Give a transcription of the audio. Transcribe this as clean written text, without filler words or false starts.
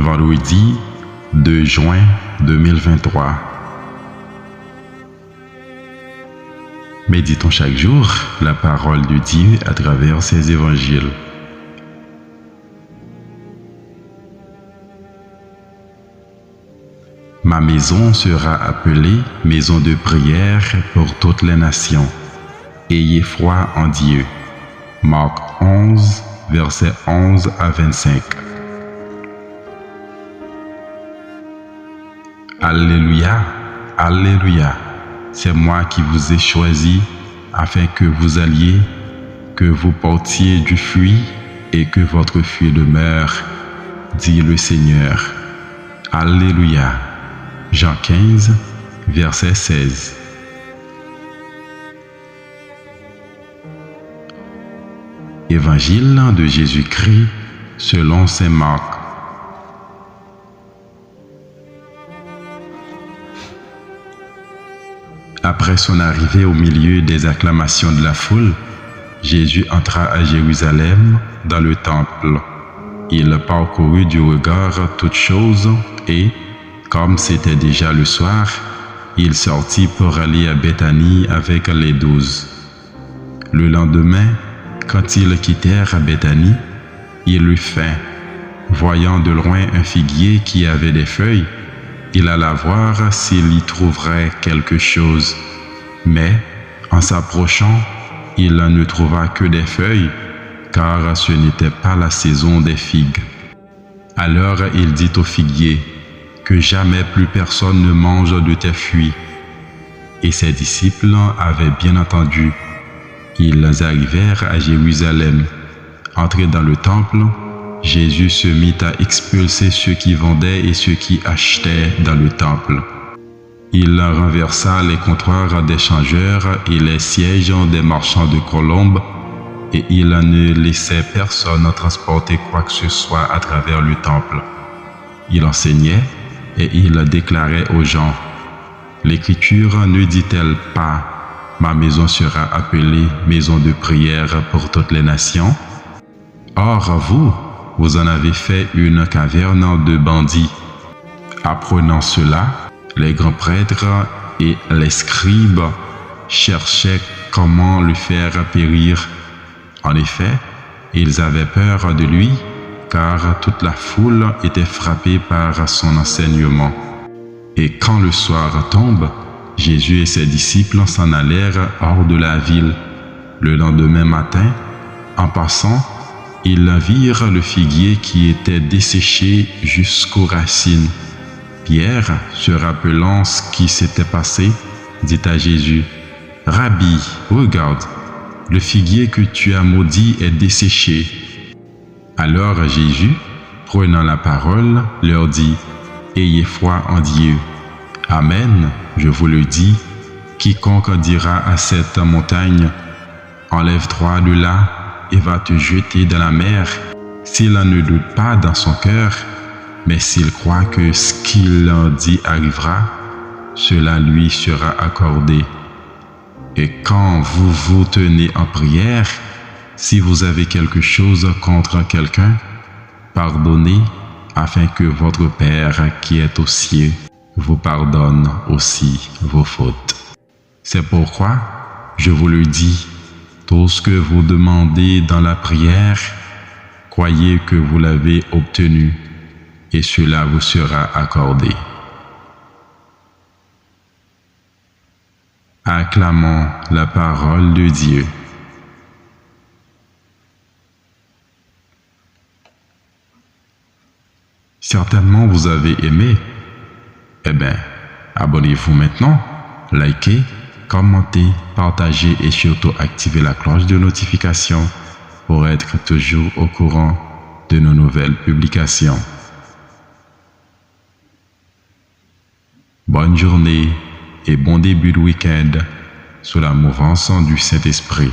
vendredi 2 juin 2023. Méditons chaque jour la parole de Dieu à travers ses évangiles. Ma maison sera appelée maison de prière pour toutes les nations. Ayez foi en Dieu. Marc 11, versets 11 à 25. Alléluia, Alléluia. C'est moi qui vous ai choisi afin que vous alliez, que vous portiez du fruit et que votre fruit demeure, dit le Seigneur. Alléluia. Jean 15, verset 16. Évangile de Jésus-Christ selon saint Marc. Après son arrivée au milieu des acclamations de la foule, Jésus entra à Jérusalem dans le temple. Il parcourut du regard toutes choses et, comme c'était déjà le soir, il sortit pour aller à Béthanie avec les 12. Le lendemain, quand ils quittèrent à Béthanie, il eut faim. Voyant de loin un figuier qui avait des feuilles, il alla voir s'il y trouverait quelque chose. Mais, en s'approchant, il ne trouva que des feuilles, car ce n'était pas la saison des figues. Alors il dit au figuier, « Que jamais plus personne ne mange de tes fruits. » Et ses disciples avaient bien entendu. Ils arrivèrent à Jérusalem. Entré dans le temple, Jésus se mit à expulser ceux qui vendaient et ceux qui achetaient dans le temple. Il renversa les comptoirs des changeurs et les sièges des marchands de colombes, et il ne laissait personne transporter quoi que ce soit à travers le temple. Il enseignait et il déclarait aux gens, « L'Écriture ne dit-elle pas, « Ma maison sera appelée maison de prière pour toutes les nations » Or vous en avez fait une caverne de bandits. » Apprenant cela, les grands prêtres et les scribes cherchaient comment le faire périr. En effet, ils avaient peur de lui, car toute la foule était frappée par son enseignement. Et quand le soir tombe, Jésus et ses disciples s'en allèrent hors de la ville. Le lendemain matin, en passant, ils virent le figuier qui était desséché jusqu'aux racines. Pierre, se rappelant ce qui s'était passé, dit à Jésus, « Rabbi, regarde, le figuier que tu as maudit est desséché. » Alors Jésus, prenant la parole, leur dit, « Ayez foi en Dieu. Amen, je vous le dis, quiconque dira à cette montagne, « Enlève-toi de là et va te jeter dans la mer », s'il ne doute pas dans son cœur, mais s'il croit que ce qu'il dit arrivera, cela lui sera accordé. Et quand vous vous tenez en prière, si vous avez quelque chose contre quelqu'un, pardonnez, afin que votre Père qui est aux cieux vous pardonne aussi vos fautes. C'est pourquoi, je vous le dis, tout ce que vous demandez dans la prière, croyez que vous l'avez obtenu, et cela vous sera accordé. Acclamons la parole de Dieu. Certainement vous avez aimé. Eh bien, abonnez-vous maintenant, likez, commentez, partagez et surtout activez la cloche de notification pour être toujours au courant de nos nouvelles publications. Bonne journée et bon début de week-end sous la mouvance du Saint-Esprit.